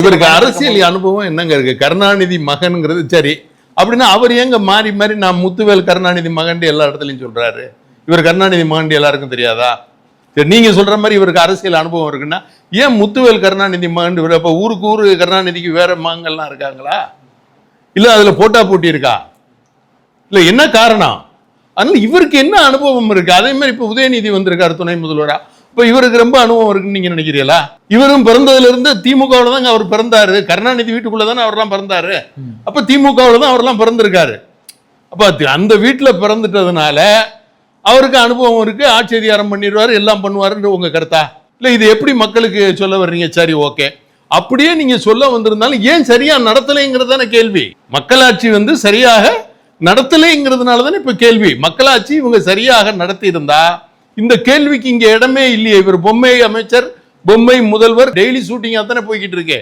இவருக்கு அரசியல் அனுபவம் என்னங்க இருக்கு? கருணாநிதி மகன்ங்கிறது சரி. அப்படின்னா அவர் ஏங்க மாறி மாறி நான் முத்துவேல் கருணாநிதி மகன் எல்லா இடத்துலையும் சொல்றாரு? இவர் கருணாநிதி மகன் எல்லாருக்கும் தெரியாதா? சரி, நீங்க சொல்ற மாதிரி இவருக்கு அரசியல் அனுபவம் இருக்குன்னா ஏன் முத்துவேல் கருணாநிதி மகன்? அப்ப ஊருக்கு ஊரு கருணாநிதிக்கு வேற மகன்கள்லாம் இருக்காங்களா? இல்ல அதுல போட்டா போட்டி இருக்கா? இல்ல என்ன காரணம்? அதனால இவருக்கு என்ன அனுபவம் இருக்கு? அதே மாதிரி இப்ப உதயநிதி வந்திருக்காரு துணை முதல்வரா. இப்ப இவருக்கு ரொம்ப அனுபவம் இருக்குன்னு நீங்க நினைக்கிறீங்களா? இவரும் பிறந்ததுல இருந்து திமுகவுல தாங்க அவர் பிறந்தாரு. கருணாநிதி வீட்டுக்குள்ளதானே அவர்லாம் பிறந்தாரு. அப்ப திமுகவுல தான் அவர்லாம் பிறந்திருக்காரு. அப்ப அந்த வீட்டுல பிறந்துட்டதுனால அவருக்கு அனுபவம் இருக்கு, ஆட்சி அதிகாரம் பண்ணிடுவாரு, எல்லாம் பண்ணுவாருன்னு உங்க கருத்தா? இல்ல இது எப்படி மக்களுக்கு சொல்ல வர்றீங்க? சரி, ஓகே, அப்படியே நீங்க சொல்ல வந்திருந்தாலும் ஏன் சரியா நடத்தலைங்கிறது தானே கேள்வி. மக்களாட்சி சரியாக நடத்தலைங்கிறதுனால தானே இப்ப கேள்வி. மக்களாட்சி இவங்க சரியாக நடத்தி இருந்தா இந்த கேள்விக்கு இங்க இடமே இல்லையே. இவர் பொம்மை அமைச்சர், பொம்மை முதல்வர், டெய்லி ஷூட்டிங்கா தானே போய்கிட்டு இருக்கு.